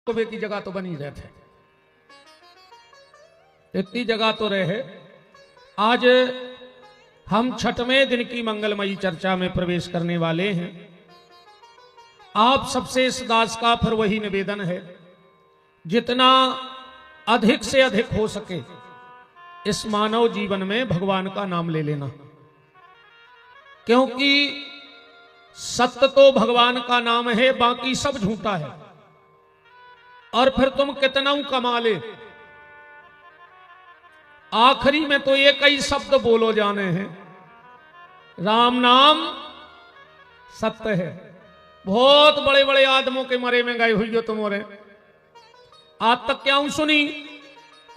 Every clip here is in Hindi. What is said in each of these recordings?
कुबे की जगह तो बनी रहे थे, इतनी जगह तो रहे। आज हम छठवें दिन की मंगलमयी चर्चा में प्रवेश करने वाले हैं। आप सबसे इस दास का फिर वही निवेदन है, जितना अधिक से अधिक हो सके इस मानव जीवन में भगवान का नाम ले लेना, क्योंकि सत्य तो भगवान का नाम है, बाकी सब झूठा है। और फिर तुम कितना कमा ले, आखिरी में तो एक ही शब्द बोलो जाने हैं, राम नाम सत्य है। बहुत बड़े बड़े आदमों के मरे में गए हुई हो तुम्हारे, आज तक क्या सुनी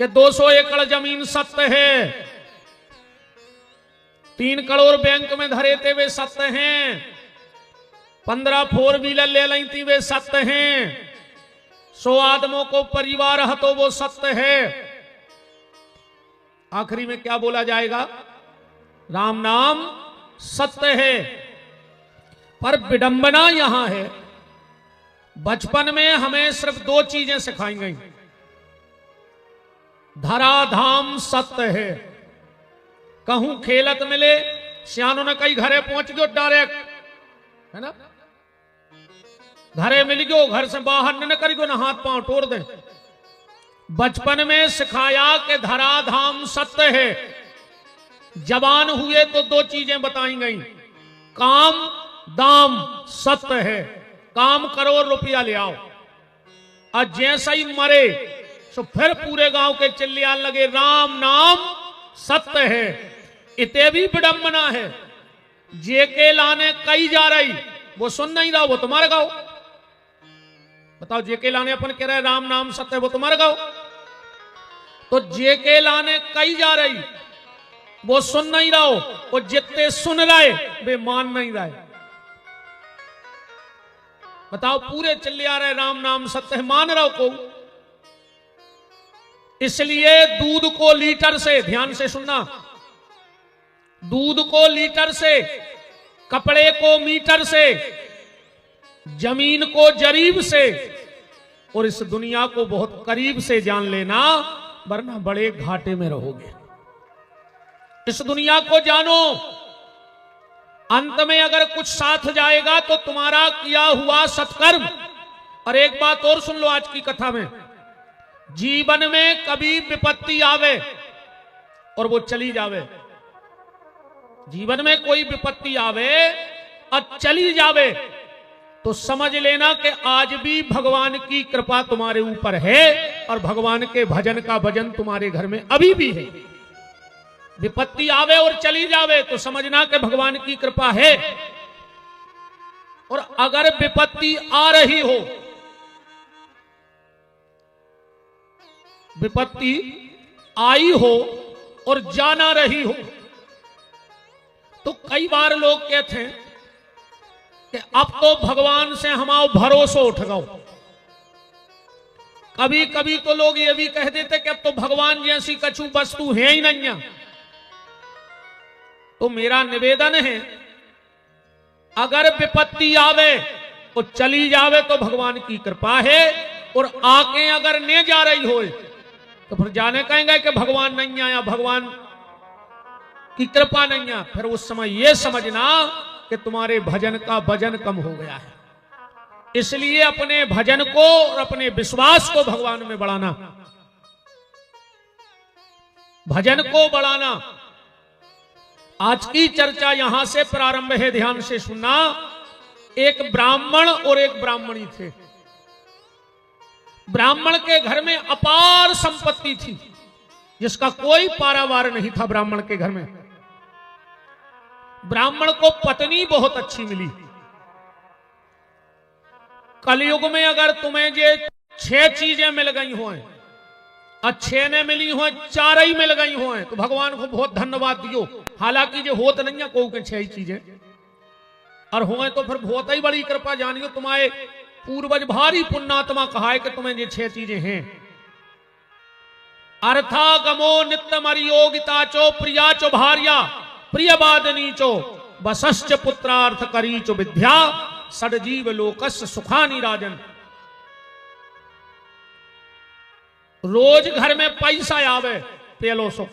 कि 200 एकड़ जमीन सत्य है, 3 करोड़ बैंक में धरे थे वे सत्य हैं, 15 4 व्हीलर ले ली थी वे सत्य हैं, 100 आदमों को परिवार है तो वो सत्य है। आखिरी में क्या बोला जाएगा? राम नाम सत्य है। पर विडंबना यहां है, बचपन में हमें सिर्फ 2 चीजें सिखाई गई, धराधाम सत्य है। कहूं खेलत मिले, सियानों ने कई घरे पहुंच गयो डायरेक्ट, है ना, घरे मिल गयो, घर से बाहर न कर गयो ना, हाथ पांव तोड़ दे। बचपन में सिखाया कि धराधाम सत्य है। जवान हुए तो 2 चीजें बताई गई, काम दाम सत्य है, काम करो रुपया ले आओ। और जैसा ही मरे तो फिर पूरे गांव के चिल्लाने लगे राम नाम सत्य है। इतने भी विडंबना है, जेके लाने कई जा रही, वो सुन नहीं रहा, वो तुम्हारे गाँव। बताओ, जेके लाने अपन कह रहे राम नाम सत्य, वो तुम्हारे गाँव। तो जेके लाने कई जा रही, वो सुन नहीं रहा हो, वो जितने सुन रहे वे मान नहीं रहे। बताओ, पूरे चिल्ला रहे राम नाम सत्य है, मान रहा हो को। इसलिए दूध को लीटर से, ध्यान से सुनना, दूध को लीटर से, कपड़े को मीटर से, जमीन को जरीब से, और इस दुनिया को बहुत करीब से जान लेना, वरना बड़े घाटे में रहोगे। इस दुनिया को जानो, अंत में अगर कुछ साथ जाएगा तो तुम्हारा किया हुआ सत्कर्म। और एक बात और सुन लो आज की कथा में, जीवन में कभी विपत्ति आवे और वो चली जावे, जीवन में कोई विपत्ति आवे और चली जावे, तो समझ लेना कि आज भी भगवान की कृपा तुम्हारे ऊपर है और भगवान के भजन का भजन तुम्हारे घर में अभी भी है। विपत्ति आवे और चली जावे तो समझना कि भगवान की कृपा है। और अगर विपत्ति आ रही हो, विपत्ति आई हो और जाना रही हो, तो कई बार लोग कहते हैं कि अब तो भगवान से हमारा भरोसा उठ गओ। कभी कभी तो लोग ये भी कह देते कि अब तो भगवान जैसी कछु वस्तु है ही नहीं है। तो मेरा निवेदन है, अगर विपत्ति आवे और चली जावे तो भगवान की कृपा है, और आके अगर ने जा रही हो तो फिर जाने कहेंगे कि भगवान नहीं आया, भगवान की कृपा नहीं है। फिर उस समय यह समझना कि तुम्हारे भजन का वजन कम हो गया है। इसलिए अपने भजन को और अपने विश्वास को भगवान में बढ़ाना, भजन को बढ़ाना। आज की चर्चा यहां से प्रारंभ है, ध्यान से सुनना। एक ब्राह्मण और एक ब्राह्मणी थे। ब्राह्मण के घर में अपार संपत्ति थी, जिसका कोई पारावार नहीं था ब्राह्मण के घर में। ब्राह्मण को पत्नी बहुत अच्छी मिली। कलयुग में अगर तुम्हें ये 6 चीजें मिल गई हो, अच्छे ने मिली हो, 4 ही मिल गई हो, तो भगवान को बहुत धन्यवाद दियो। हालांकि जो होत नहीं है को के 6 ही चीजें, और हो तो फिर बहुत ही बड़ी कृपा जानियो। तुम्हारे पूर्वज भारी पुण्यात्मा कहा है कि तुम्हें ये 6 चीजें हैं। अर्थागमो नित्य मरियोगिता चो प्रिया चो भार्या प्रियवादनी चो वसश्च पुत्रार्थ करी चो विद्या सदजीव लोकस्य सुखानि राजन। रोज घर में पैसा आवे पेलो सुख,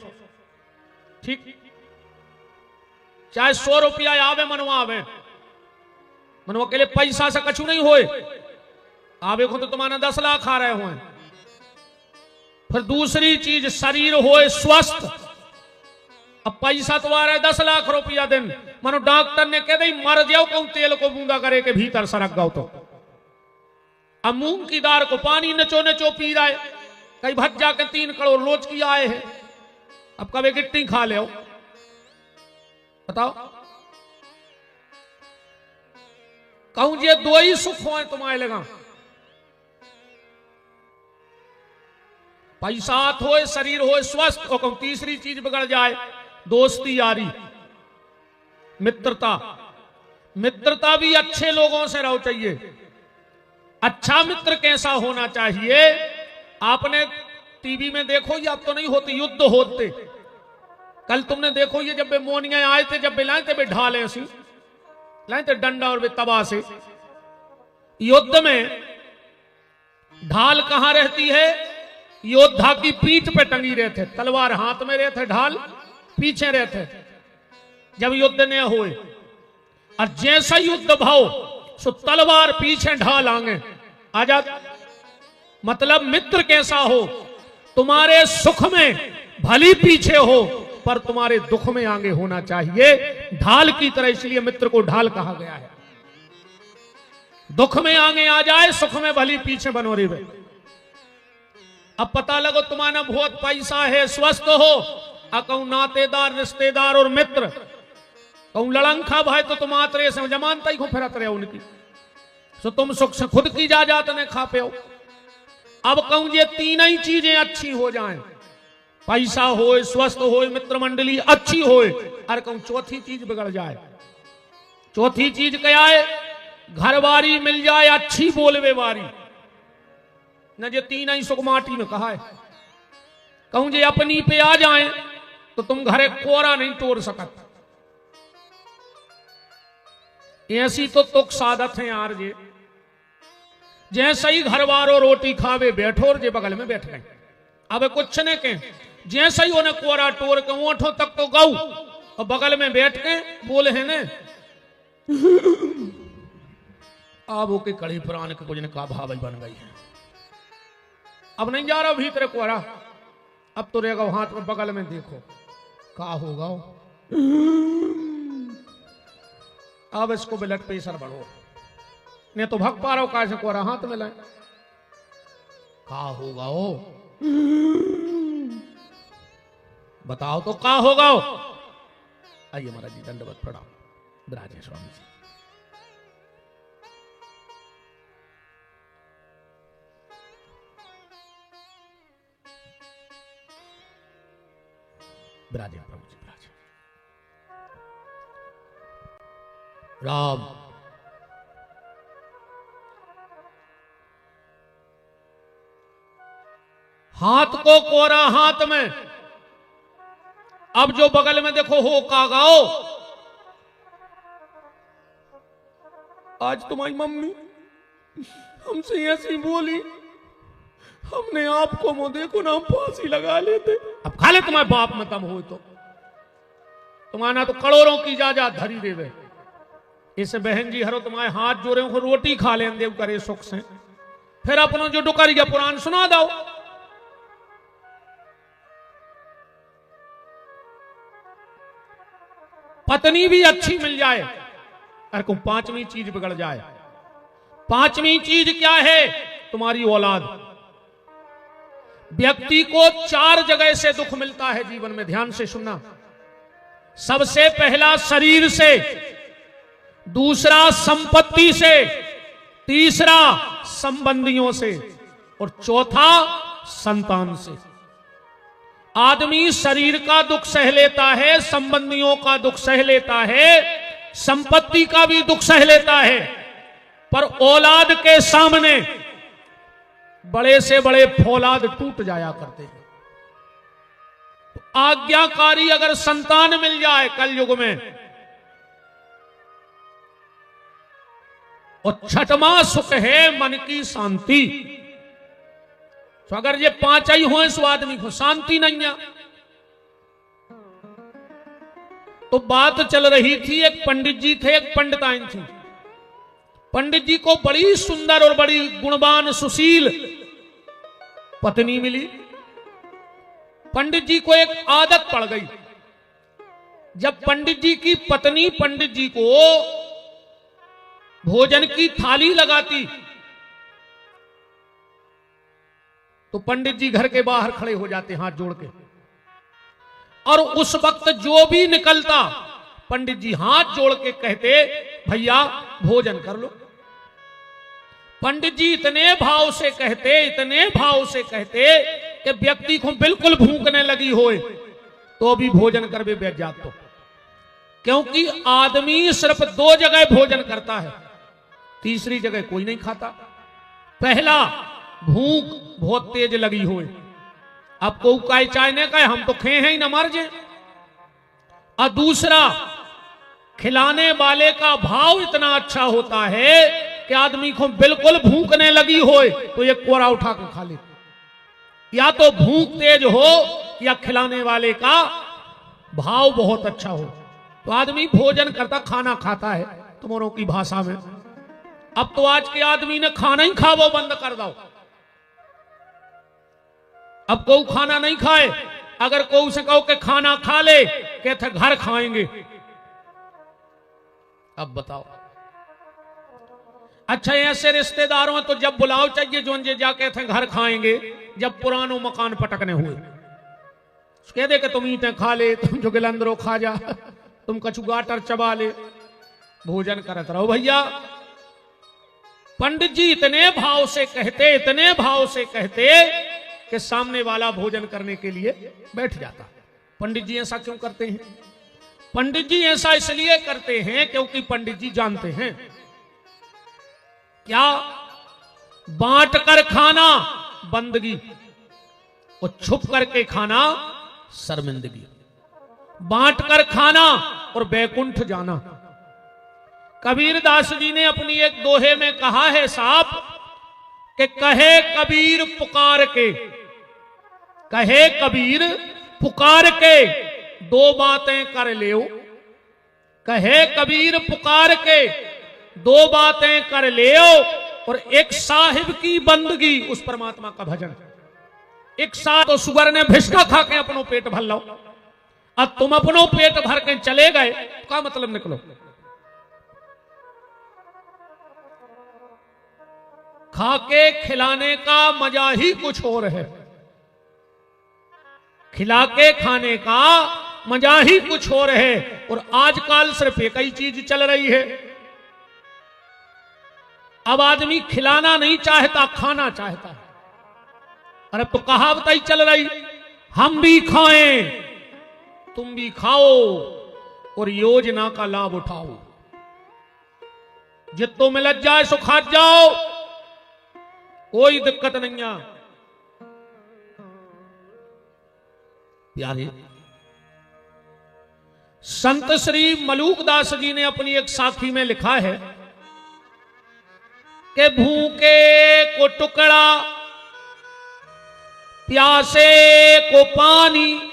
ठीक, चाहे 100 रुपया आवे मनवा आवे, मनवा के लिए पैसा से कछु नहीं होए, आवे को तो तुम्हारा 10 लाख आ रहे हो। फिर दूसरी चीज शरीर होए स्वस्थ, अब पैसा तो आ रहा है 10 लाख रुपया दिन, मानो डॉक्टर ने कह दी मर जाओ, कहूं तेल को बूंदा करे के भीतर सरक गाओ, तो अब मूंग की दाल को पानी नचो नचो पी रहा है, कई भज्जा के 3 करोड़ रोज की आए हैं, अब कभी गिट्टी खा ले बताओ। कहूं ये 2 ही सुख हो तुम्हारे लगा, पैसा हो, शरीर हो स्वस्थ, और कहूं तीसरी चीज बिगड़ जाए, दोस्ती यारी मित्रता। मित्रता भी अच्छे लोगों से रहो चाहिए। अच्छा मित्र कैसा होना चाहिए, आपने टीवी में देखो, ये अब तो नहीं होती, युद्ध होते, कल तुमने देखो ये जब मोनिया आए थे, जब वे लाए थे वे ढाले ऐसी लाए थे डंडा और वे तबा से, युद्ध में ढाल कहां रहती है, योद्धा की पीठ पे टंगी रहते, तलवार हाथ में रहते, ढाल पीछे रहते। जब युद्ध ने होए और जैसा युद्ध भाव सो तलवार पीछे ढाल आगे आजा। मतलब मित्र कैसा हो, तुम्हारे सुख में भली पीछे हो पर तुम्हारे दुख में आगे होना चाहिए, ढाल की तरह, इसलिए मित्र को ढाल कहा गया है। दुख में आगे आ जाए, सुख में भली पीछे बनो रे। अब पता लगो तुम्हारा बहुत पैसा है, स्वस्थ हो, कहूं नातेदार रिश्तेदार और मित्र, कहूं लड़ंखा भाई तो तुम आतरे से जमानता ही को फिरत रहे उनकी, सो तुम सुख से खुद की जायदाद ने खा पे हो। अब कहूं ये 3 ही चीजें अच्छी हो जाएं, पैसा हो, स्वस्थ हो, मित्र मंडली अच्छी हो, और कहूं चौथी चीज बिगड़ जाए। चौथी चीज क्या है, घरवारी मिल जाए अच्छी बोलवे वारी, न ये 3 ही सुख माटी में कहा है। कहूं जे अपनी पे आ जाए तो तुम घरे कोरा नहीं तोड़ सकत, ऐसी तो तुक सादत है यार। जे जैसे ही घरवारो रोटी खावे बैठो और जे बगल में बैठ गए, अब कुछ ने के जैसे ही उन्हें कोरा टोर के ओठों तक तो गाऊ और बगल में बैठ के बोले है ने अब ओके कड़ी पुराण के कुछ ने का भाव बन गई है, अब नहीं जा रहा भीतर कोरा, अब तो रहेगा हाथ में बगल में, देखो का होगा, अब इसको ब्लड प्रेशर बढ़ो, नहीं तो भग पा रहा हो कैसे कोरा हाथ में लाए, का होगा हो बताओ तो का होगा हो। आइए महाराज जी दंडवत प्रणाम, विराजे स्वामी जी। विराजे प्रभु जी, विराजे। राम हाथ को कोरा हाथ में, अब जो बगल में देखो हो का गाओ, आज तुम्हारी मम्मी हमसे ऐसी बोली, हमने आपको मुंह देखो ना, हम फांसी लगा लेते। अब खा ले तुम्हारे बाप में तम हो तो तुम्हारा तो करोड़ों की जायदाद धरी देवे, इस बहन जी हरो तुम्हारे हाथ जोड़े हो, रोटी खा ले देव करे सुख से, फिर अपनों जो डुकरिया पुराण सुना दो। पत्नी भी अच्छी मिल जाए, अरे को 5वीं चीज बिगड़ जाए। 5वीं चीज क्या है, तुम्हारी औलाद। व्यक्ति को 4 जगह से दुख मिलता है जीवन में, ध्यान से सुनना। सबसे पहला शरीर से, दूसरा संपत्ति से, तीसरा संबंधियों से, और चौथा संतान से। आदमी शरीर का दुख सह लेता है, संबंधियों का दुख सह लेता है, संपत्ति का भी दुख सह लेता है, पर औलाद के सामने बड़े से बड़े फौलाद टूट जाया करते हैं। तो आज्ञाकारी अगर संतान मिल जाए कलयुग में, और 6वां सुख है मन की शांति। तो अगर ये पांच ही हो सो आदमी को शांति नहीं है। तो बात चल रही थी, एक पंडित जी थे, एक पंडिताइन थी। पंडित जी को बड़ी सुंदर और बड़ी गुणवान सुशील पत्नी मिली। पंडित जी को एक आदत पड़ गई, जब पंडित जी की पत्नी पंडित जी को भोजन की थाली लगाती तो पंडित जी घर के बाहर खड़े हो जाते हाथ जोड़ के, और उस वक्त जो भी निकलता पंडित जी हाथ जोड़ के कहते भैया भोजन कर लो। पंडित जी इतने भाव से कहते, इतने भाव से कहते कि व्यक्ति को बिल्कुल भूखने लगी होए तो भी भोजन कर बैठ जात। तो क्योंकि आदमी सिर्फ दो जगह भोजन करता है, तीसरी जगह कोई नहीं खाता। पहला, भूख बहुत तेज लगी होए, अब को काय चाहने का हम तो खे हैं ही न मर जाए। और दूसरा, खिलाने वाले का भाव इतना अच्छा होता है कि आदमी को बिल्कुल भूखने लगी होए तो एक कोरा उठा कर खा ले। या तो भूख तेज हो या खिलाने वाले का भाव बहुत अच्छा हो तो आदमी भोजन करता, खाना खाता है तुम्हारों की भाषा में। अब तो आज के आदमी ने खाना ही खावो बंद कर दो। अब कोई खाना नहीं खाए, अगर कोई से कहो कि खाना खा ले, कहते घर खाएंगे। अब बताओ, अच्छा ऐसे रिश्तेदारों तो जब बुलाओ चाहिए जो जाके थे घर खाएंगे। जब पुरानो मकान पटकने हुए कह दे कि तुम ईटें खा ले, तुम जो गिलंदरो खा जा, तुम कछु गाटर चबा ले, भोजन करत रहो। भैया पंडित जी इतने भाव से कहते, इतने भाव से कहते कि सामने वाला भोजन करने के लिए बैठ जाता। पंडित जी ऐसा क्यों करते हैं? पंडित जी ऐसा इसलिए करते हैं क्योंकि पंडित जी जानते हैं क्या, बांट कर खाना बंदगी और छुप करके खाना शर्मिंदगी। बांट कर खाना और बैकुंठ जाना। कबीर दास जी ने अपनी एक दोहे में कहा है साहब कि कहे कबीर पुकार के, कहे कबीर पुकार के दो बातें कर लेओ। कहे कबीर पुकार के दो बातें कर लेओ, और एक साहिब की बंदगी, उस परमात्मा का भजन। एक साथ तो सुगर ने भिष्का खा के अपनो पेट भर लो, अब तुम अपनो पेट भर के चले गए, क्या मतलब निकलो। खा के खिलाने का मजा ही कुछ और है, खिला के खाने का मजा ही कुछ और है। और आजकल सिर्फ एक ही चीज चल रही है, अब आदमी खिलाना नहीं चाहता, खाना चाहता है। अरे तो कहावत ही चल रही, हम भी खाएं तुम भी खाओ और योजना का लाभ उठाओ। जितो मिल जाए सो खा जाओ, कोई दिक्कत नहीं है। प्यारे संत श्री मलूकदास जी ने अपनी एक साखी में लिखा है कि भूखे को टुकड़ा, प्यासे को पानी,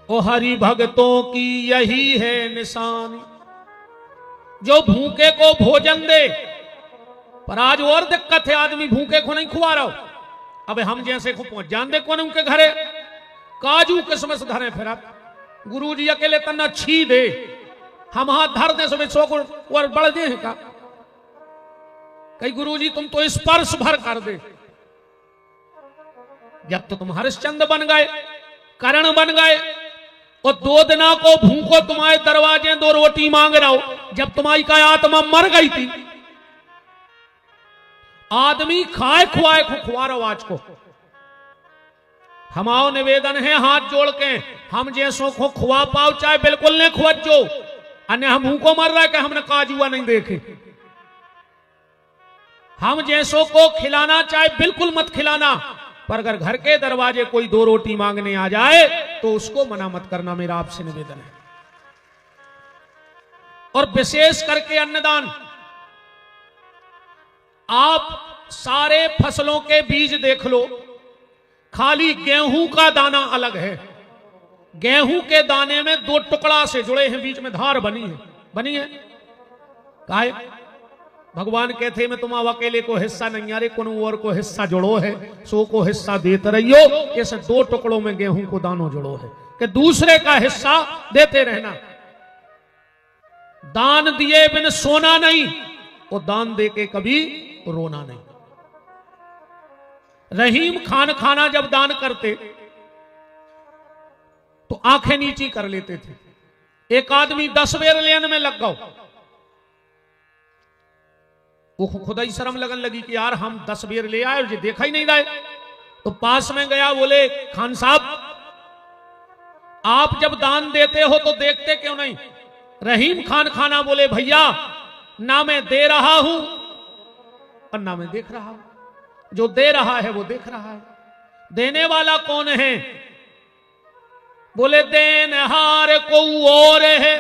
ओ हरि भक्तों की यही है निशानी। जो भूखे को भोजन दे, पर आज और दिक्कत है, आदमी भूखे को नहीं खुआ रहा। अब हम जैसे को पहुंच जान दे कौन उनके घरे काजू किस्मस धरे फिर गुरु जी अकेले तना छी दे, हम हाथ धर दे सब सो और बढ़ दे का कई गुरु जी तुम तो स्पर्श भर कर दे। जब तो तुम हरिश्चंद्र बन गए, करण बन गए, और 2 दिना को भूखो तुम्हारे दरवाजे 2 रोटी मांग रहा हो, जब तुम्हारी का आत्मा मर गई थी। आदमी खाए खुआए खुआ रहो। आज को हमारा निवेदन है हाथ जोड़ के, हम जैसों को खुआ पाओ चाहे बिल्कुल नहीं खुआजो, अन्य हम भूखो मर रहा है कि हमने काजुआ नहीं देखे। हम जैसों को खिलाना चाहे बिल्कुल मत खिलाना, पर अगर घर के दरवाजे कोई 2 रोटी मांगने आ जाए तो उसको मना मत करना, मेरा आपसे निवेदन है। और विशेष करके अन्नदान, आप सारे फसलों के बीज देख लो, खाली गेहूं का दाना अलग है। गेहूं के दाने में 2 टुकड़ा से जुड़े हैं, बीच में धार बनी है काहे? भगवान कहते मैं तुम अकेले को हिस्सा नहीं, अरे कौन और को हिस्सा जुड़ो है, सो को हिस्सा देते रहियो। ऐसे 2 टुकड़ों में गेहूं को दानों जुड़ो है कि दूसरे का हिस्सा देते रहना। दान दिए बिन सोना नहीं, और दान दे के कभी रोना नहीं। रहीम खान खाना जब दान करते तो आंखें नीची कर लेते थे। एक आदमी 10 बेर लेने में लग गया, वो खुदा ही शर्म लगन लगी कि यार हम 10 बेर ले आए, मुझे देखा ही नहीं रहा। तो पास में गया, बोले खान साहब आप जब दान देते हो तो देखते क्यों नहीं? रहीम खान खाना बोले भैया ना मैं दे रहा हूं और ना मैं देख रहा हूं, जो दे रहा है वो देख रहा है। देने वाला कौन है? बोले देनहार को और है,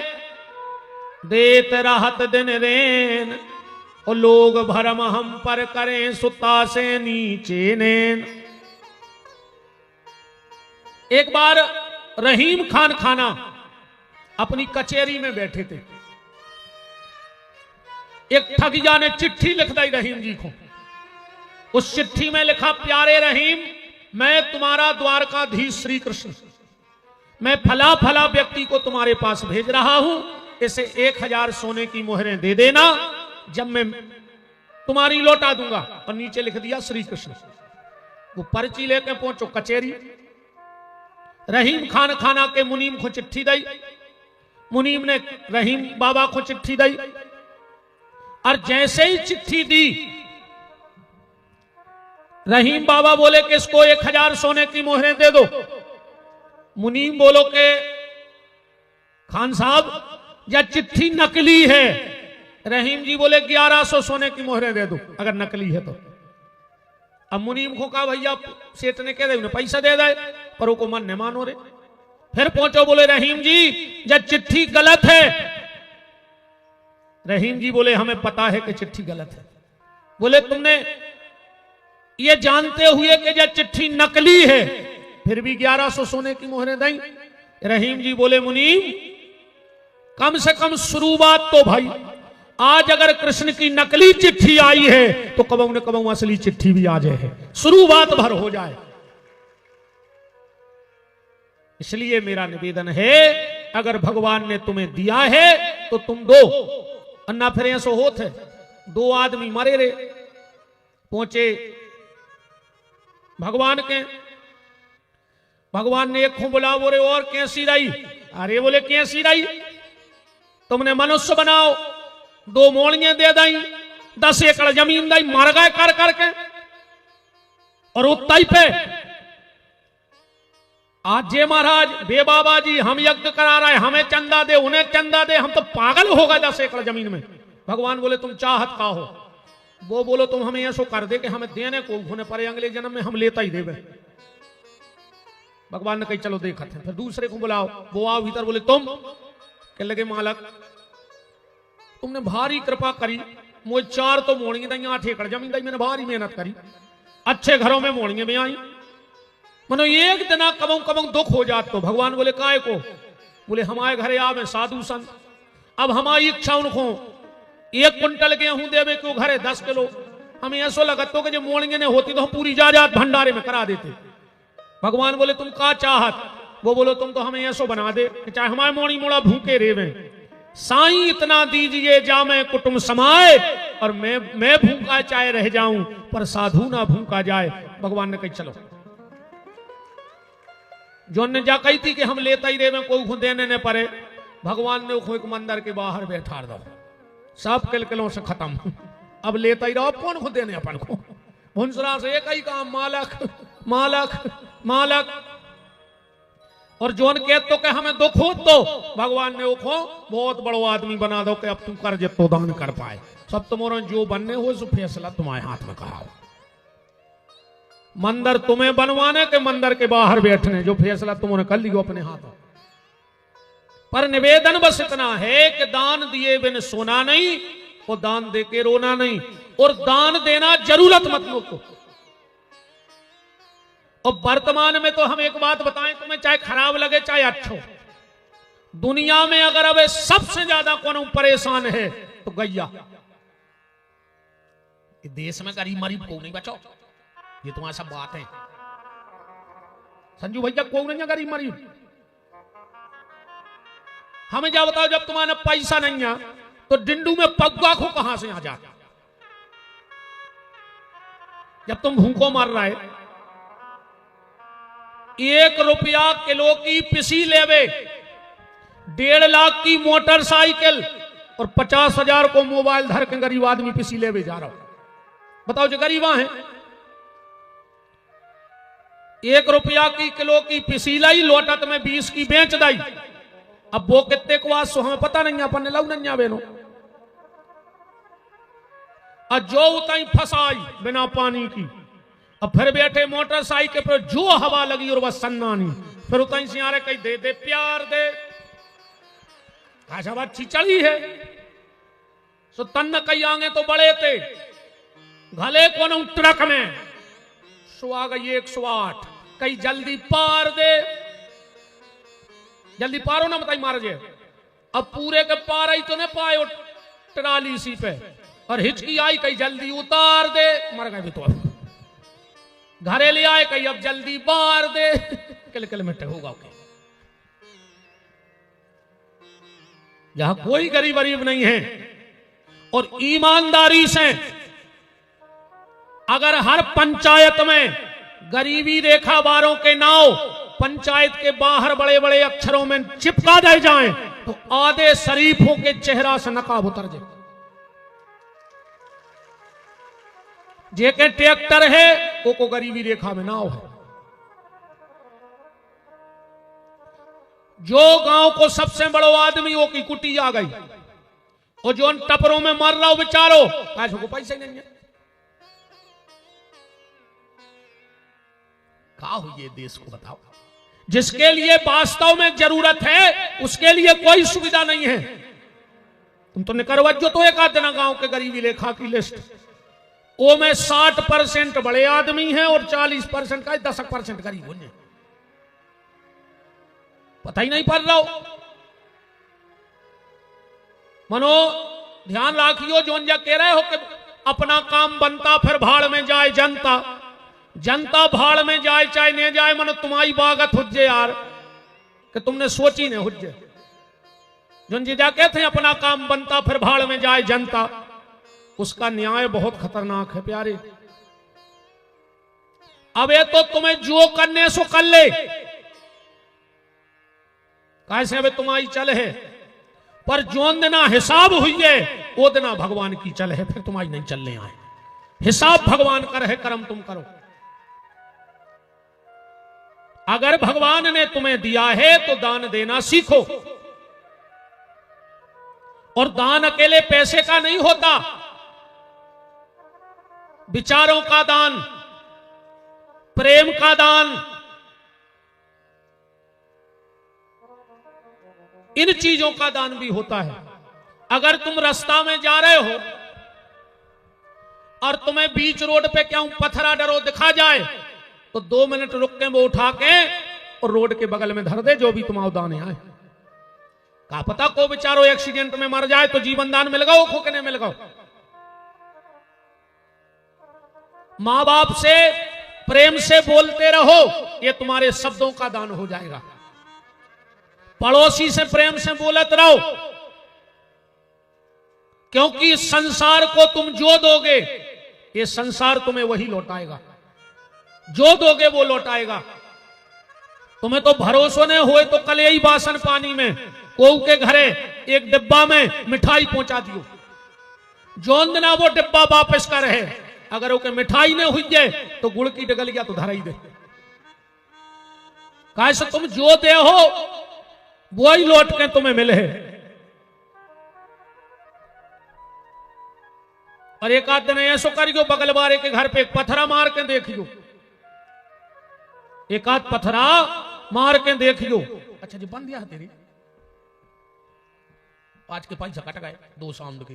देत राहत दिन रेन, और लोग भरम हम पर करें सुता से नीचे नैन। एक बार रहीम खान खाना अपनी कचहरी में बैठे थे। एक ठगिया ने चिट्ठी लिख दी रहीम जी को। उस चिट्ठी में लिखा, प्यारे रहीम, मैं तुम्हारा द्वारकाधीश श्री कृष्ण, मैं फला फला व्यक्ति को तुम्हारे पास भेज रहा हूं, इसे 1000 सोने की मोहरें दे देना, जब मैं तुम्हारी लौटा दूंगा। और नीचे लिख दिया श्री कृष्ण। वो पर्ची लेके पहुंचो कचहरी। रहीम खान खाना के मुनीम को चिट्ठी दी, मुनीम ने रहीम बाबा को चिट्ठी दी, और जैसे ही चिट्ठी दी रहीम बाबा बोले कि इसको 1000 सोने की मोहरें दे दो। मुनीम बोलो कि खान साहब यह चिट्ठी नकली है। रहीम जी बोले 1100 सोने की मोहरें दे दो अगर नकली है तो। अब मुनीम को कहा भैया सेठ ने कह दे उन्हें पैसा दे दे, पर वो को मन न मानो रे। फिर पहुंचो, बोले रहीम जी यह चिट्ठी गलत है। रहीम जी बोले हमें पता है कि चिट्ठी गलत है। बोले तुमने ये जानते हुए कि यह चिट्ठी नकली है फिर भी 1100 सोने की मोहरें दी। रहीम जी बोले मुनीम कम से कम शुरुआत तो भाई, आज अगर कृष्ण की नकली चिट्ठी आई है तो कबहू न कबहू असली चिट्ठी भी आ जाए, शुरुआत भर हो जाए। इसलिए मेरा निवेदन है अगर भगवान ने तुम्हें दिया है तो तुम दो, अन्ना फिर ऐसो होत है। 2 आदमी मरे रे, पहुंचे भगवान के। भगवान ने एक को बुला, बोले और कैसी रही? अरे बोले कैसी रही? तुमने मनुष्य बनाओ, 2 मोड़ियां दे दी, 10 एकड़ जमीन दी, मर गए कर करके। और उतई पे आज जे महाराज बे बाबा जी हम यज्ञ करा रहे, हमें चंदा दे, उन्हें चंदा दे, हम तो पागल हो गए 10 एकड़ जमीन में। भगवान बोले तुम चाहत का हो? वो बोलो तुम हमें ऐसो कर दे कि हमें देने को होने पर अगले जन्म में हम लेता ही देवे। भगवान ने कही चलो देखते हैं। फिर दूसरे को बुलाओ, वो आओ भीतर। बोले तुम कह लगे मालक तुमने भारी कृपा करी, मुझे 4 तो मोड़ियां दी, 8 एकड़ जमीन दी, मैंने भारी मेहनत करी, अच्छे घरों में मोड़ियां भी आई, मनो एक दिन कबों कबों दुख हो जात। तो भगवान बोले काय को? बोले हमारे घरे आवे साधु संत, अब हमारी इच्छा उनको 1 कुंटल गेहूं देवे क्यों घरे 10 किलो। हमें ऐसा लगत तो कि जो मोड़ियां ने होती तो हम पूरी जायदाद भंडारे में करा देते। भगवान बोले तुम का चाहत? वो बोलो तुम तो हमें ऐसो बना दे कि चाहे हमारे मोड़ी मोड़ा भूखे रेवे, साईं इतना दीजिए जा मैं कुटुंब समाए, और मैं भूखा चाहे रह जाऊं पर साधु ना भूखा जाए। भगवान ने कही चलो। जो ने जा कही थी कि हम लेता ही रेवे, कोई देने न पड़े, भगवान ने उसको एक मंदिर के बाहर बैठा दो, सब किलकिलों से खत्म। अब लेता ही रहो, कौन खुद देने अपन को? भुंसरा से एक ही काम, मालक मालक मालक। और जोन कह तो कि हमें दुख हो तो भगवान ने उसको बहुत बड़ो आदमी बना दो कि अब तुम कर तो दान कर पाए। सब तुम्हारा जो बनने हो सो फैसला तुम्हारे हाथ में कहा हो। मंदिर तुम्हें बनवाने के मंदिर के बाहर बैठने, जो फैसला तुमने कर लियो अपने हाथों। पर निवेदन बस इतना है कि दान दिए बिन सोना नहीं, और दान दे के रोना नहीं। और दान देना जरूरतमंदों को। और वर्तमान में तो हम एक बात बताएं तुम्हें, चाहे खराब लगे चाहे अच्छा, दुनिया में अगर अब सबसे ज्यादा कौन परेशान है तो गैया। देश में गरीब मरीब को नहीं बचाओ, ये तुम्हारा सब बात है। संजू भैया को नहीं गरीब मरीब, हमें क्या बताओ, जब तुम्हारा पैसा नहीं है तो डिंडू में पग्गा को कहां से आ जाता। जब तुम भूखों मर रहे, 1 रुपया किलो की पिसी लेवे, 1.5 लाख की मोटरसाइकिल और 50,000 को मोबाइल धर के गरीब आदमी पिसी लेवे जा रहा हो। बताओ जो गरीबा हैं, 1 रुपया की किलो की पिसी लाई, लोटत में 20 की बेच दाई। अब वो कितने को आज हमें पता नहीं, अपन ने लऊ नहीं बेनो। और जो उताई फसाई बिना पानी की, अब फिर बैठे मोटरसाइकिल पर जो हवा लगी और वह सन्नानी, फिर उताई से आ रहे कहीं दे दे प्यार दे, ऐसा बात चली है। सो तन्न कई आगे तो बड़े थे, घले को ट्रक में सो आ गई 108, कई जल्दी पार दे, जल्दी पारो ना बताई मार जे। अब पूरे के पार आई तो ने पायो ट्राली सी पे, और हिचकी आई कहीं जल्दी उतार दे, मर गए भी तो। घरे ले आए कहीं अब जल्दी बार दे, किलोमीटर होगा। यहां कोई गरीब गरीब नहीं है। और ईमानदारी से अगर हर पंचायत में गरीबी रेखा वालों के नाव पंचायत के बाहर बड़े बड़े अक्षरों में चिपका दे जाएं, तो आधे शरीफों के चेहरा से नकाब उतर जाए। जेके ट्रैक्टर है वो को गरीबी रेखा में नाव है। जो गांव को सबसे बड़ो आदमी वो की कुटी आ गई, और जो टपरों में मर रहा हो बेचारो, कैसे को पैसे नहीं है। क्या हुई ये देश को बताओ। जिसके लिए वास्तव में जरूरत है उसके लिए कोई सुविधा नहीं है। तुम तो निकरवत जो तो एक आधना गांव के गरीबी रेखा की लिस्ट, वो में 60% बड़े आदमी हैं और 40% का 10% गरीब होने, पता ही नहीं पड़ रहा हो। मनो ध्यान रखियो, जो कह रहे हो कि अपना काम बनता फिर भाड़ में जाए जनता, जनता भाड़ में जाए चाहे नहीं जाए, मनो तुम्हारी बागत हुज्जे यार कि तुमने सोची नहीं हुज्जे। जो जी जा कहते हैं अपना काम बनता फिर भाड़ में जाए जनता, उसका न्याय बहुत खतरनाक है प्यारे। अब ये तो तुम्हें जो करने सो कर ले, कैसे अबे तुम्हारी चल है, पर जोन दिना हिसाब हुई है वो दिना भगवान की चल है, फिर तुम्हारी नहीं चलने आए। हिसाब भगवान कर है, कर्म तुम करो। अगर भगवान ने तुम्हें दिया है तो दान देना सीखो। और दान अकेले पैसे का नहीं होता, विचारों का दान, प्रेम का दान, इन चीजों का दान भी होता है। अगर तुम रास्ता में जा रहे हो और तुम्हें बीच रोड पे क्या पत्थरा डरो दिखा जाए, तो 2 मिनट रुक के वो उठा के और रोड के बगल में धर दे, जो भी तुम्हारा दान आए। क्या पता को बेचारो एक्सीडेंट में मर जाए तो जीवन दान मिल गो, खो के नहीं मिल गो। मां बाप से प्रेम से बोलते रहो, ये तुम्हारे शब्दों का दान हो जाएगा। पड़ोसी से प्रेम से बोलते रहो, क्योंकि संसार को तुम जो दोगे ये संसार तुम्हें वही लौटाएगा। जो दोगे वो लौटाएगा। तुम्हें तो भरोसा नहीं हुए तो कल यही बासन पानी में कोऊ के घरे एक डिब्बा में मिठाई पहुंचा दियो, जोन दिना वो डिब्बा वापस कर है, अगर ओके मिठाई नहीं हुई है तो गुड़ की डगलिया तो धरा ही दे। कैसे तुम जो दे हो वो ही लौट के तुम्हें मिले है। और एक आध दिन ऐसो करियो, बगल वाले के घर पे एक पत्थरा मार के देखियो, एक आध पत्थरा मार के देखियो। अच्छा जी बंद दिया तेरी, आज के पैसा कट गए 2 साउंड के।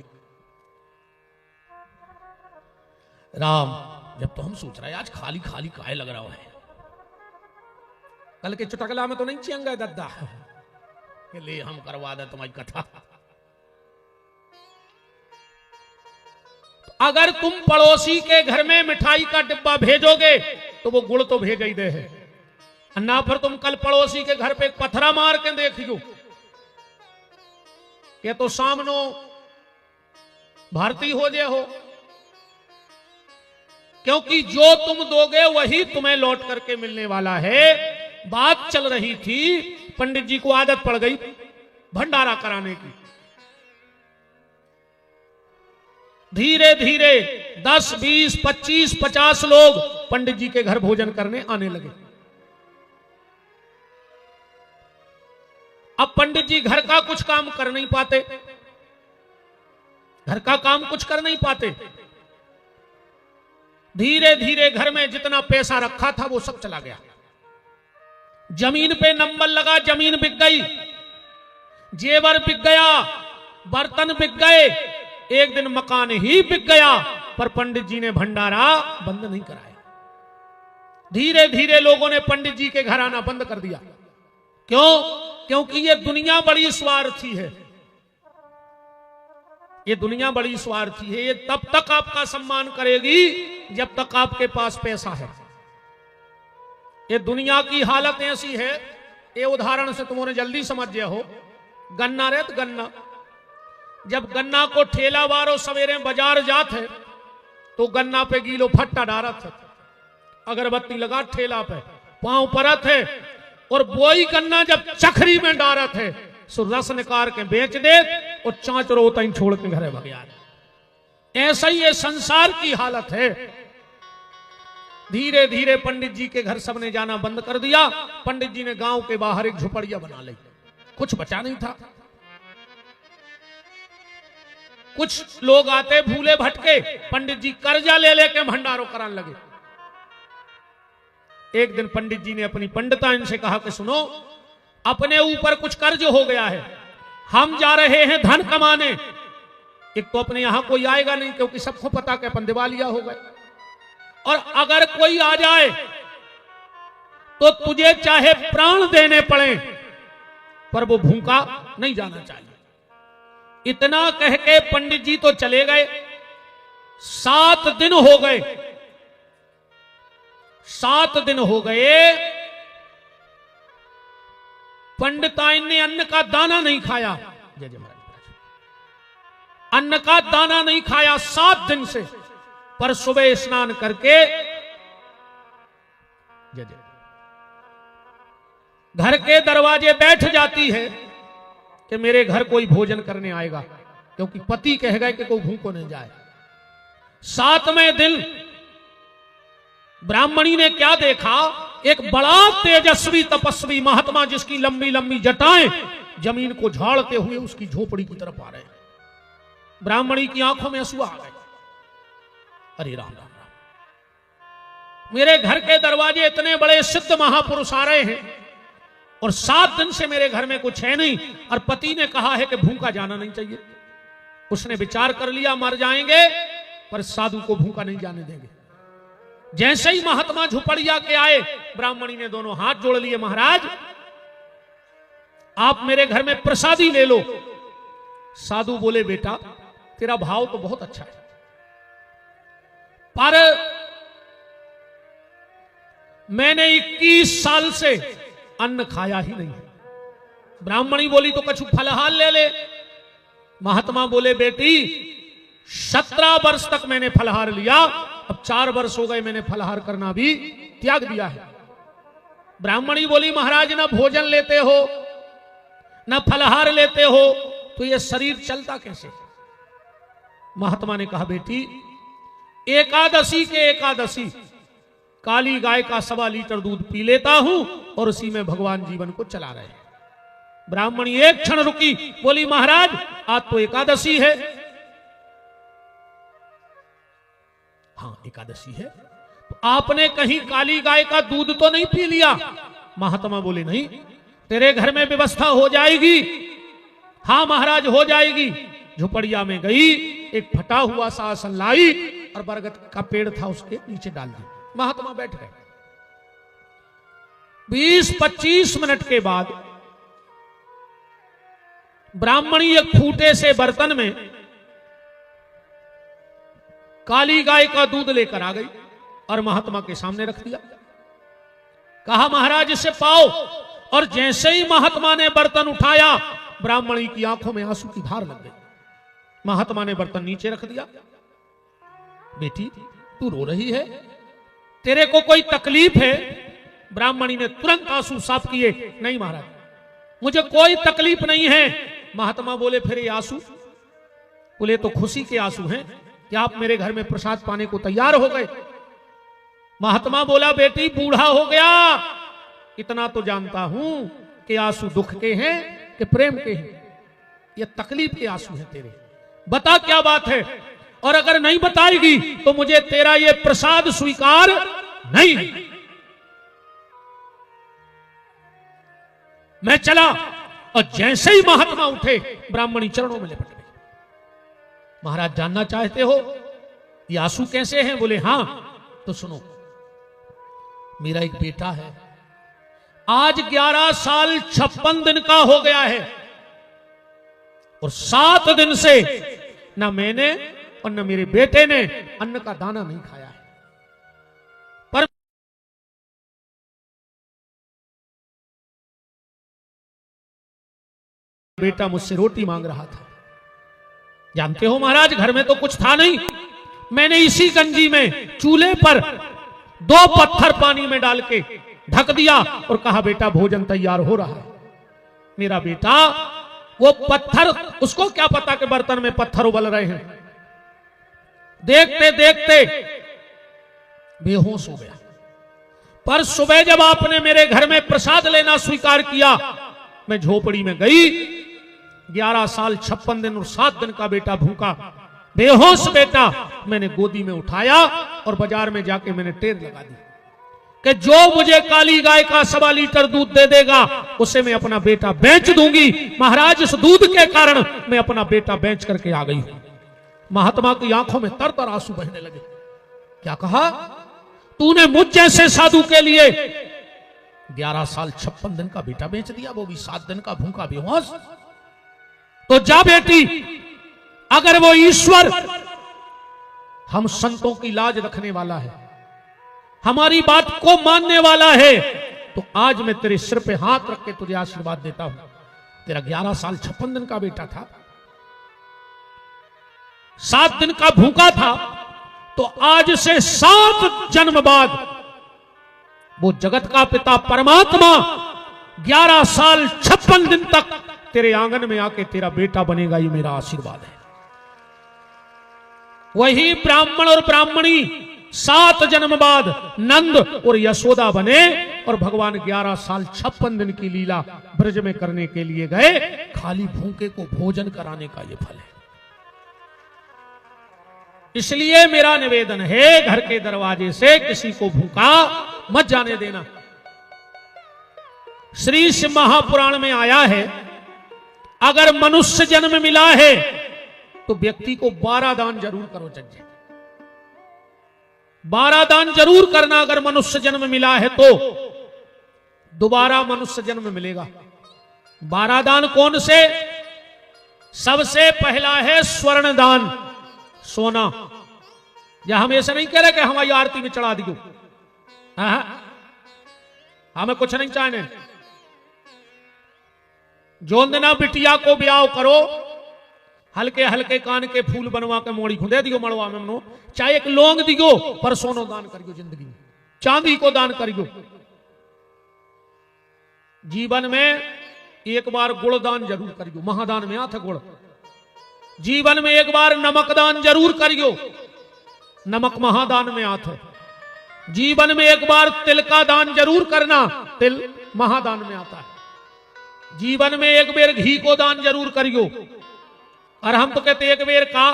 राम जब तो हम सोच रहे आज खाली खाली काहे लग रहा है, कल के चुटकला में तो नहीं चियंगा दद्दा कि ले हम करवा दे तुम्हारी कथा। अगर तुम पड़ोसी के घर में मिठाई का डिब्बा भेजोगे तो वो गुड़ तो भेज ही दे है, ना फिर तुम कल पड़ोसी के घर पे पत्थरा मार के देखियो कि तो सामनो भारतीय हो जाए हो, क्योंकि जो तुम दोगे वही तुम्हें लौट करके मिलने वाला है। बात चल रही थी, पंडित जी को आदत पड़ गई भंडारा कराने की। धीरे धीरे 10, 20, 25, 50 लोग पंडित जी के घर भोजन करने आने लगे। अब पंडित जी घर का कुछ काम कर नहीं पाते, घर का काम कुछ कर नहीं पाते। धीरे धीरे घर में जितना पैसा रखा था वो सब चला गया। जमीन पे नंबर लगा, जमीन बिक गई, जेवर बिक गया, बर्तन बिक गए, एक दिन मकान ही बिक गया, पर पंडित जी ने भंडारा बंद नहीं कराया। धीरे धीरे लोगों ने पंडित जी के घर आना बंद कर दिया। क्यों? क्योंकि ये दुनिया बड़ी स्वार्थी है, ये दुनिया बड़ी स्वार्थी है। ये तब तक आपका सम्मान करेगी जब तक आपके पास पैसा है। ये दुनिया की हालत ऐसी है, ये उदाहरण से तुमने जल्दी समझ गया हो। गन्ना रे, गन्ना जब गन्ना को ठेला वारो सवेरे बाजार जाते तो गन्ना पे गीलो फट्टा डारत है, अगरबत्ती लगा ठेला पे, पांव परत है, और वही गन्ना जब चखरी में डारत है सो रस निकाल के बेच दे और चांच रोता ही छोड़ के घरे भग यार। ऐसा ही ये संसार की हालत है। धीरे धीरे पंडित जी के घर सबने जाना बंद कर दिया। पंडित जी ने गांव के बाहर एक झोपड़िया बना ली, कुछ बचा नहीं था। कुछ लोग आते भूले भटके, पंडित जी कर्जा ले लेके भंडारो कराने लगे। एक दिन पंडित जी ने अपनी पंडिताइन से कहा कि सुनो, अपने ऊपर कुछ कर्ज हो गया है, हम जा रहे हैं धन कमाने। एक तो अपने यहां कोई आएगा नहीं क्योंकि सबको पता कि अपन दिवालिया हो गए, और अगर कोई आ जाए तो तुझे चाहे प्राण देने पड़े पर वो भूखा नहीं जाना चाहिए। इतना कह के पंडित जी तो चले गए। 7 दिन हो गए, 7 दिन हो गए, पंडिताइन ने अन्न का दाना नहीं खाया। जय जय महाराज, अन्न का दाना नहीं खाया 7 दिन से। पर सुबह स्नान करके जय जय घर के दरवाजे बैठ जाती है कि मेरे घर कोई भोजन करने आएगा, क्योंकि पति कह गए कि कोई भूखो नहीं जाए। 7वें दिन ब्राह्मणी ने क्या देखा, एक बड़ा तेजस्वी तपस्वी महात्मा जिसकी लंबी लंबी जटाएं जमीन को झाड़ते हुए उसकी झोपड़ी की तरफ आ रहे हैं। ब्राह्मणी की आंखों में आंसू आ गए। अरे राम राम राम, मेरे घर के दरवाजे इतने बड़े सिद्ध महापुरुष आ रहे हैं और 7 दिन से मेरे घर में कुछ है नहीं, और पति ने कहा है कि भूखा जाना नहीं चाहिए। उसने विचार कर लिया मर जाएंगे पर साधु को भूखा नहीं जाने देंगे। जैसे ही महात्मा झुपड़िया के आए, ब्राह्मणी ने दोनों हाथ जोड़ लिए, महाराज आप मेरे घर में प्रसादी ले लो। साधु बोले बेटा तेरा भाव तो बहुत अच्छा है, पर मैंने 21 साल से अन्न खाया ही नहीं। ब्राह्मणी बोली तो कछु फलहार ले ले। महात्मा बोले बेटी 17 वर्ष तक मैंने फलहार लिया, अब 4 वर्ष हो गए मैंने फलहार करना भी त्याग दिया है। ब्राह्मणी बोली महाराज ना भोजन लेते हो ना फलहार लेते हो तो ये शरीर चलता कैसे? महात्मा ने कहा बेटी एकादशी के एकादशी काली गाय का 1.25 लीटर दूध पी लेता हूं और उसी में भगवान जीवन को चला रहे हैं। ब्राह्मणी एक क्षण रुकी, बोली महाराज आज तो एकादशी है। हाँ एकादशी है, तो आपने कहीं काली गाय का दूध तो नहीं पी लिया? महात्मा बोले नहीं, तेरे घर में व्यवस्था हो जाएगी। हाँ महाराज हो जाएगी। झुपड़िया में गई, एक फटा हुआ सा आसन लाई और बरगद का पेड़ था उसके नीचे डाल दी। महात्मा बैठ गए। 20-25 मिनट के बाद ब्राह्मणी एक फूटे से बर्तन में काली गाय का दूध लेकर आ गई और महात्मा के सामने रख दिया। कहा महाराज इसे पाओ। और जैसे ही महात्मा ने बर्तन उठाया, ब्राह्मणी की आंखों में आंसू की धार लग गई। महात्मा ने बर्तन नीचे रख दिया। बेटी तू रो रही है, तेरे को कोई तकलीफ है? ब्राह्मणी ने तुरंत आंसू साफ किए। नहीं महाराज, मुझे कोई तकलीफ नहीं है। महात्मा बोले फिर ये आंसू? बोले तो खुशी के आंसू हैं कि आप मेरे घर में प्रसाद पाने को तैयार हो गए। महात्मा बोला बेटी बूढ़ा हो गया, इतना तो जानता हूं कि आंसू दुख के हैं कि प्रेम के हैं। ये तकलीफ के आंसू हैं तेरे, बता क्या बात है। और अगर नहीं बताएगी तो मुझे तेरा ये प्रसाद स्वीकार नहीं है। मैं चला। और जैसे ही महात्मा उठे, ब्राह्मणी चरणों में लिपट गई। महाराज जानना चाहते हो ये आंसू कैसे हैं? बोले हां। तो सुनो, मेरा एक बेटा है, आज 11 साल 56 दिन का हो गया है और 7 दिन से ना मैंने और न मेरे बेटे ने अन्न का दाना नहीं खाया है। पर बेटा मुझसे रोटी मांग रहा था। जानते हो महाराज, घर में तो कुछ था नहीं। मैंने इसी गंजी में चूल्हे पर 2 पत्थर पानी में डाल के ढक दिया और कहा बेटा भोजन तैयार हो रहा है। मेरा बेटा वो पत्थर, उसको क्या पता कि बर्तन में पत्थर उबल रहे हैं, देखते देखते बेहोश हो गया। पर सुबह जब आपने मेरे घर में प्रसाद लेना स्वीकार किया, मैं झोपड़ी में गई। 11 साल 56 दिन और 7 दिन का बेटा भूखा बेहोश बेटा मैंने गोदी में उठाया और बाजार में जाके मैंने टेर लगा दी कि जो मुझे काली गाय का 1.25 लीटर दूध दे देगा उसे मैं अपना बेटा बेच दूंगी। महाराज इस दूध के कारण मैं अपना बेटा बेच करके आ गई हूं। महात्मा की आंखों में तर तर आंसू बहने लगे। क्या कहा? तूने मुझ जैसे साधु के लिए 11 साल 56 दिन का बेटा बेच दिया, वो भी 7 दिन का भूखा बेहोश। तो जा बेटी, अगर वो ईश्वर हम संतों की लाज रखने वाला है, हमारी बात को मानने वाला है, तो आज मैं तेरे सिर पे हाथ रख के तुझे आशीर्वाद देता हूं। तेरा 11 साल 56 दिन का बेटा था, 7 दिन का भूखा था, तो आज से 7 जन्म बाद वो जगत का पिता परमात्मा 11 साल 56 दिन तक तेरे आंगन में आके तेरा बेटा बनेगा। ये मेरा आशीर्वाद है। वही ब्राह्मण और ब्राह्मणी 7 जन्म बाद नंद और यशोदा बने और भगवान 11 साल 56 दिन की लीला ब्रज में करने के लिए गए। खाली भूखे को भोजन कराने का ये फल है। इसलिए मेरा निवेदन है, घर के दरवाजे से किसी को भूखा मत जाने देना। श्री शिव महापुराण में आया है, अगर मनुष्य जन्म मिला है तो व्यक्ति को 12 दान जरूर करो। चाहिए 12 दान जरूर करना। अगर मनुष्य जन्म मिला है तो दोबारा मनुष्य जन्म मिलेगा। 12 दान कौन से? सबसे पहला है स्वर्ण दान, सोना। या हम ऐसा नहीं कह रहे कि हमारी आरती में चढ़ा दियो, हमें कुछ नहीं चाहने। जोंदना बिटिया को ब्याह करो, हल्के हल्के कान के फूल बनवा के मोड़ी खुदे दियो मड़वा में मनो, चाहे एक लौंग दियो, पर सोनो दान करियो। जिंदगी में चांदी को दान करियो। जीवन में एक बार गुड़ दान जरूर करियो, महादान में आता गुड़। जीवन में एक बार नमक दान जरूर करियो, नमक महादान में आता। जीवन में एक बार तिल का दान जरूर करना, तिल महादान में आता है। जीवन में एक बेर घी को दान जरूर करियो। और हम तो कहते एक बेर का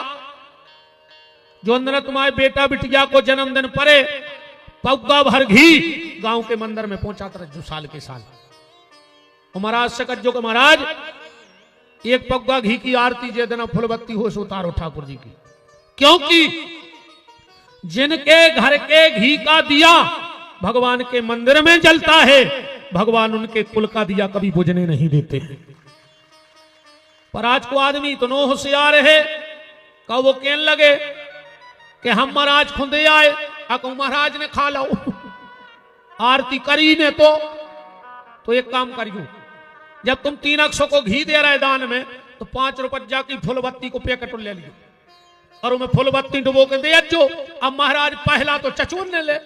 जो अंदर तुम्हारे बेटा बिटिया को जन्मदिन परे पौगा भर घी गांव के मंदिर में पहुंचाता रहो साल के साल। महाराज से कहो कि महाराज एक पौगा घी की आरती जे देना फुलबत्ती हो सो उतारो ठाकुर जी की। क्योंकि जिनके घर के घी का दिया भगवान के मंदिर में जलता है, भगवान उनके कुल का दिया कभी बुझने नहीं देते। पर आज को आदमी इतनो होशियार है का वो कहने लगे कि हम महाराज खुदे आए, अको महाराज ने खा लो आरती करी ने तो एक काम करियो, जब तुम 300 को घी दे रहे दान में तो 5 रुपया की फुलबत्ती को पैकेट ले लियो और उनमें फुलबत्ती डुबो के दे जो। अब महाराज पहला तो चचूर ने ले,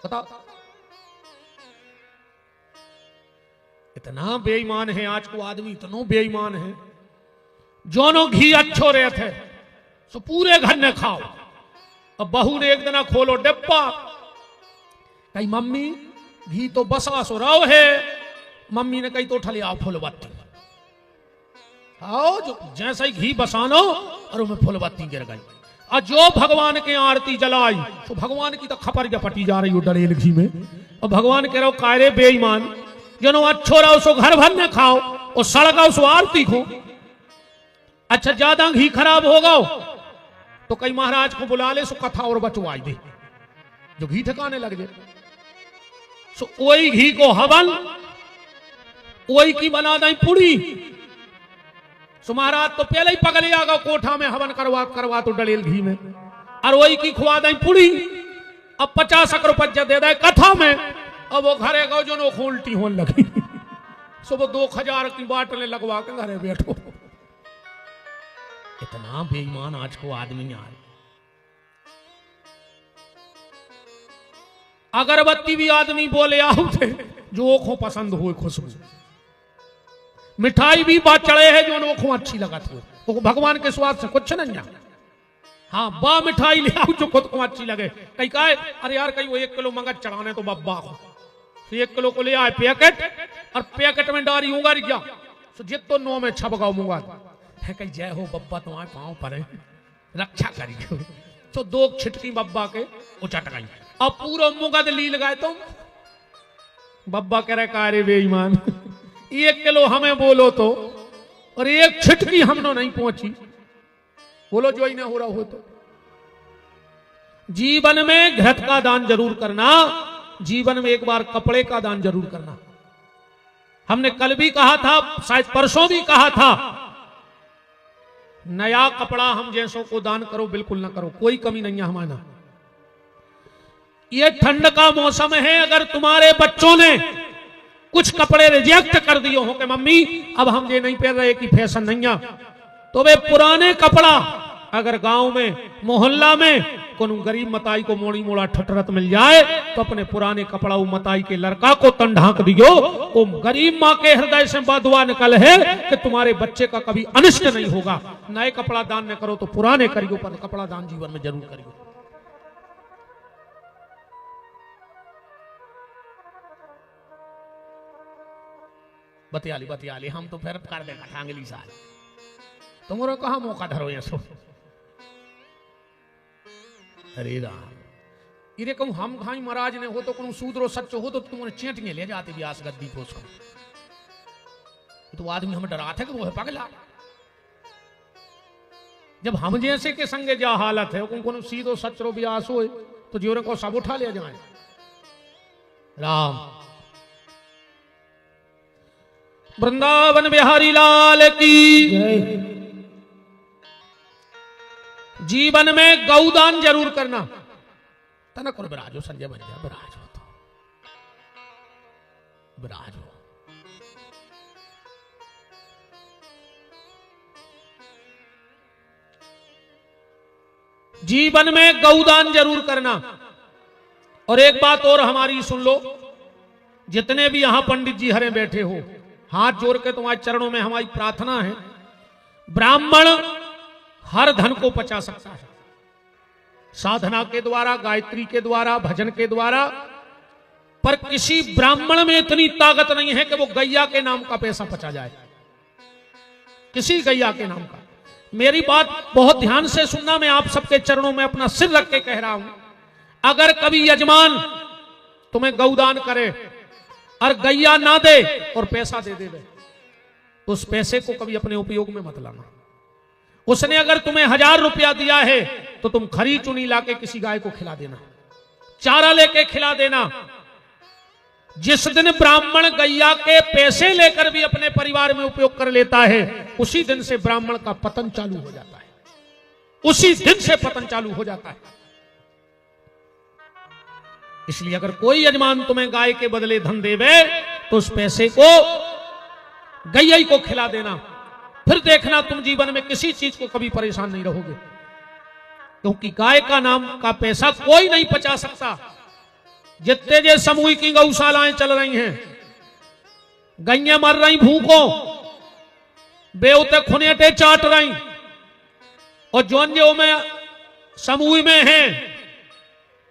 बताओ इतना बेईमान है आज को आदमी, इतना बेईमान है। जोनो घी अच्छो रहे थे सो पूरे घर ने खाओ। अब बहू ने एक दिन खोलो डिब्बा, कही मम्मी घी तो बसा सो रहो है। मम्मी ने कही तो उठा लिया फुलबत्ती, आओ जो जैसा ही घी बसानो और उसमें फुलबत्ती गिर गई। और जो भगवान के आरती जलाई तो भगवान की तो खपर पटी जा रही हो डरेल घी में। और भगवान कह रहे हो कायरे बेईमान, जनो अच्छो रहो सो घर भर ने खाओ और सड़का सो आरती खो। अच्छा ज्यादा घी खराब होगा तो कई महाराज को बुला ले सो कथा और बचवाई दे जो घी ठिकाने लग जाए। सो वही घी को हवन वही की बना दें पूरी। सो महाराज तो पहले ही पकड़ आगा कोठा में हवन करवा तो डलेल घी में, और वही की खुआ दें पूरी। अब 50 रुपया दे दे कथा में, अब वो घरे गो जो नो खोलटी होने लगी। सो वो 2000 की बाटले लगवा के घरे बैठो। इतना बेईमान आज को आदमी यार। अगरबत्ती भी आदमी बोले आओ थे जो ओखों पसंद हो खुशबू। मिठाई भी बात चढ़े है जो ओखों अच्छी लगा तो भगवान के स्वाद से कुछ नहीं। हाँ बा मिठाई ले आओ जो खुद को अच्छी लगे। कहीं कहे अरे यार कहीं वो 1 किलो मगज चढ़ाने तो बब्बा को 1 किलो को ले आए पैकेट, और पैकेट में डारी उंगारी क्या तो जित तो 9 में छप गाओ मुंगा है। कहीं जय हो बब्बा तुम्हारे पाँव पर है रक्षा करी तो 2 छिटकी बब्बा के उचट गई। अब पूरा मुगद ली लगाए तुम। बब्बा कह रहे का रे बेईमान 1 किलो हमें बोलो तो और 1 छिटकी हमने नहीं पहुंची, बोलो जो ही ना हो रहा हो तो। जीवन में घृत का दान जरूर करना, जीवन में एक बार कपड़े का दान जरूर करना। हमने कल भी कहा था, शायद परसों भी कहा था, नया कपड़ा हम जैसों को दान करो बिल्कुल ना करो, कोई कमी नहीं है हमारा। ये ठंड का मौसम है, अगर तुम्हारे बच्चों ने कुछ कपड़े रिजेक्ट कर दिए हो कि मम्मी अब हम ये नहीं पहन रहे कि फैशन नहीं है, तो वे पुराने कपड़ा अगर गांव में मोहल्ला में कोई गरीब मताई को मोड़ी मोड़ा ठटरत मिल जाए तो अपने पुराने कपड़ा वो मताई के लड़का को तन ढांक दियो। वो गरीब माँ के हृदय से बदुआ निकल है कि तुम्हारे बच्चे का कभी अनिष्ट नहीं होगा। नए कपड़ा दान न करो तो पुराने करियो, पर कपड़ा दान जीवन में जरूर करियो। बतियाली हम तो फिर कर देगा ठांगली साल तुम्हारा कहा मौका धरो ये सो। अरे राम इरे कहूं हम खाई महाराज ने हो तो कहूं सूदरो सच्चो हो तो तुम्हारे चेटियां ले जाते व्यास गद्दी को उसको। तो आदमी हमें डरा थे कि वो है पगला। जब हम जैसे के संगे जा हालत है को सीधो सचरो व्यास हो तो जीवन को सब उठा ले जाए। राम वृंदावन बिहारी लाल की जीवन में गौदान जरूर करना। तनक और विराजो संजय बन गया, विराजो तो विराजो। जीवन में गौदान जरूर करना। और एक बात और हमारी सुन लो, जितने भी यहां पंडित जी हरे बैठे हो, हाथ जोड़ के तुम्हारे चरणों में हमारी प्रार्थना है, ब्राह्मण हर धन को पचा सकता है, साधना के द्वारा, गायत्री के द्वारा, भजन के द्वारा, पर किसी ब्राह्मण में इतनी ताकत नहीं है कि वो गैया के नाम का पैसा पचा जाए, किसी गैया के नाम का। मेरी बात बहुत ध्यान से सुनना, मैं आप सबके चरणों में अपना सिर रख के कह रहा हूं, अगर कभी यजमान तुम्हें गौदान करे और गैया ना दे और पैसा दे दे तो उस पैसे को कभी अपने उपयोग में मत लाना। उसने अगर तुम्हें 1000 रुपया दिया है तो तुम खरी चुनी लाके किसी गाय को खिला देना, चारा लेके खिला देना। जिस दिन ब्राह्मण गैया के पैसे लेकर भी अपने परिवार में उपयोग कर लेता है, उसी दिन से ब्राह्मण का पतन चालू हो जाता है, उसी दिन से पतन चालू हो जाता है। इसलिए अगर कोई यजमान तुम्हें गाय के बदले धन देवे तो उस पैसे को गैया को खिला देना, फिर देखना तुम जीवन में किसी चीज को कभी परेशान नहीं रहोगे। क्योंकि गाय का नाम का पैसा कोई नहीं पचा सकता। जितने जे समूह की गौशालाएं चल रही हैं, गैया मर रही भूखों, बेउते खुनेटे चाट रही, और जोन जो में समूह में हैं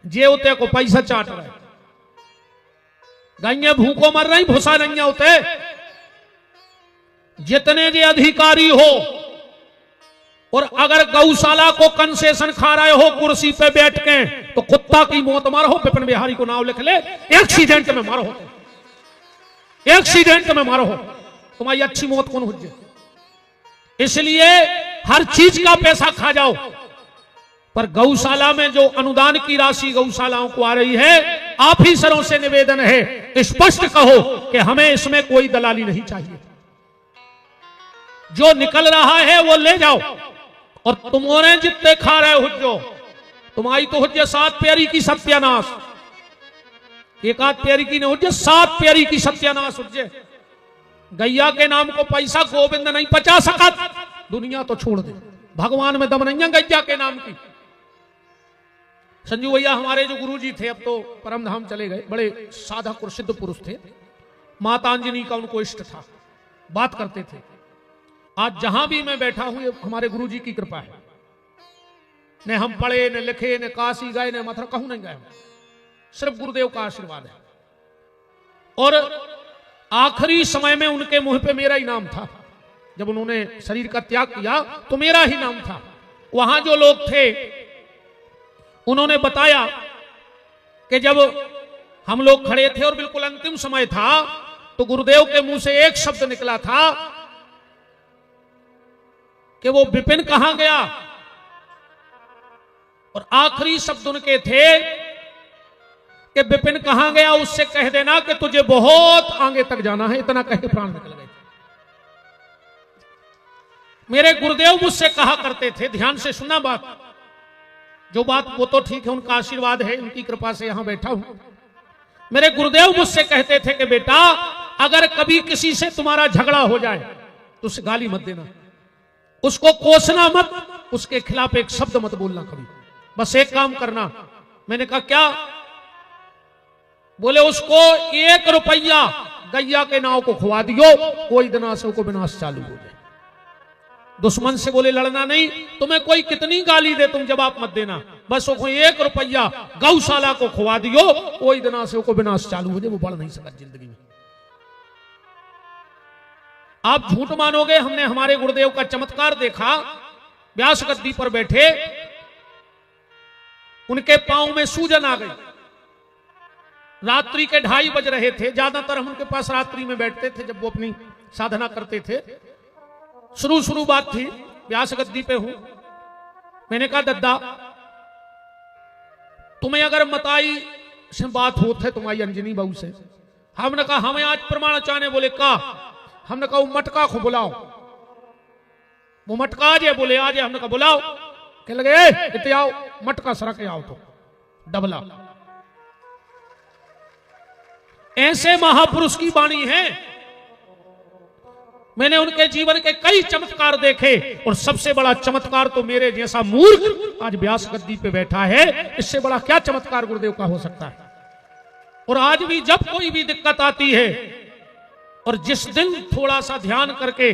जे उते को पैसा चाट रहे। गैया भूखों मर रही, भूसा नहीं होते। जितने जे अधिकारी हो, और अगर गौशाला को कंसेशन खा रहे हो कुर्सी पे बैठ के, तो कुत्ता की मौत मारो, विपिन बिहारी को नाम लिख ले, एक्सीडेंट में मारो, एक्सीडेंट में मारो, तुम्हारी अच्छी मौत कौन हो जाए। इसलिए हर चीज का पैसा खा जाओ, पर गौशाला में जो अनुदान की राशि गौशालाओं को आ रही है, ऑफिसरों से निवेदन है स्पष्ट कहो कि हमें इसमें कोई दलाली नहीं चाहिए। जो निकल रहा है वो ले जाओ, और तुम्हारे जितने खा रहे हो, तुम्हारी तो हो 7 प्यारी की सत्यानाश, एक आध प्यारी की नहीं हो, 7 प्यारी की सत्यानाश हो। गैया के नाम को पैसा गोविंद नहीं पचा सका, दुनिया तो छोड़ दे, भगवान में दम नहीं है गैया के नाम की। संजू भैया हमारे जो गुरुजी थे, अब तो परम धाम चले गए, बड़े साधक और सिद्ध पुरुष थे। माता अंजनी का उनको इष्ट था, बात करते थे। आज जहां भी मैं बैठा हूं, ये हमारे गुरुजी की कृपा है। न हम पढ़े, न लिखे, न काशी गए, न मथुरा कहूं नहीं गए, सिर्फ गुरुदेव का आशीर्वाद है। और आखिरी समय में उनके मुंह पे मेरा ही नाम था। जब उन्होंने शरीर का त्याग किया तो मेरा ही नाम था। वहां जो लोग थे उन्होंने बताया कि जब हम लोग खड़े थे और बिल्कुल अंतिम समय था, तो गुरुदेव के मुंह से एक शब्द निकला था कि वो विपिन कहां गया, और आखिरी शब्द उनके थे कि विपिन कहां गया, उससे कह देना कि तुझे बहुत आगे तक जाना है। इतना कह के प्राण निकल गए। मेरे गुरुदेव मुझसे कहा करते थे, ध्यान से सुनना बात, जो बात वो तो ठीक है, उनका आशीर्वाद है, उनकी कृपा से यहां बैठा हूं। मेरे गुरुदेव मुझसे कहते थे कि बेटा, अगर कभी किसी से तुम्हारा झगड़ा हो जाए तो उसे गाली मत देना, उसको कोसना मत, उसके खिलाफ एक शब्द मत बोलना कभी, बस एक काम करना। मैंने कहा क्या? बोले उसको 1 रुपया गैया के नाव को खुआ दियो, कोई दिना से को विनाश चालू हो जाए। दुश्मन से बोले लड़ना नहीं, तुम्हें कोई कितनी गाली दे तुम जवाब मत देना, बस वो 1 रुपया गौशाला को खुआ दियो, कोई दिना से को विनाश चालू हो जाए, वो बढ़ नहीं सका जिंदगी में। आप झूठ मानोगे, हमने हमारे गुरुदेव का चमत्कार देखा। व्यास गद्दी पर बैठे, उनके पांव में सूजन आ गई। रात्रि के 2:30 बज रहे थे। ज्यादातर हम उनके पास रात्रि में बैठते थे जब वो अपनी साधना करते थे। शुरू बात थी, व्यास गद्दी पे हूं। मैंने कहा दद्दा, तुम्हें अगर मताई से बात होते तुम्हारी अंजनी बहू से, हमने कहा हमें आज प्रमाण चाहने। बोले का? हमने कहा वो मटका को बुलाओ, वो मटका आज है। बोले आज है। हमने कहा बुलाओ। कह लगे इतने आओ, मटका सरा के आओ, तो डबला। ऐसे महापुरुष की वाणी है। मैंने उनके जीवन के कई चमत्कार देखे, और सबसे बड़ा चमत्कार तो मेरे जैसा मूर्ख आज व्यास गद्दी पे बैठा है, इससे बड़ा क्या चमत्कार गुरुदेव का हो सकता है। और आज भी जब कोई भी दिक्कत आती है, और जिस दिन थोड़ा सा ध्यान करके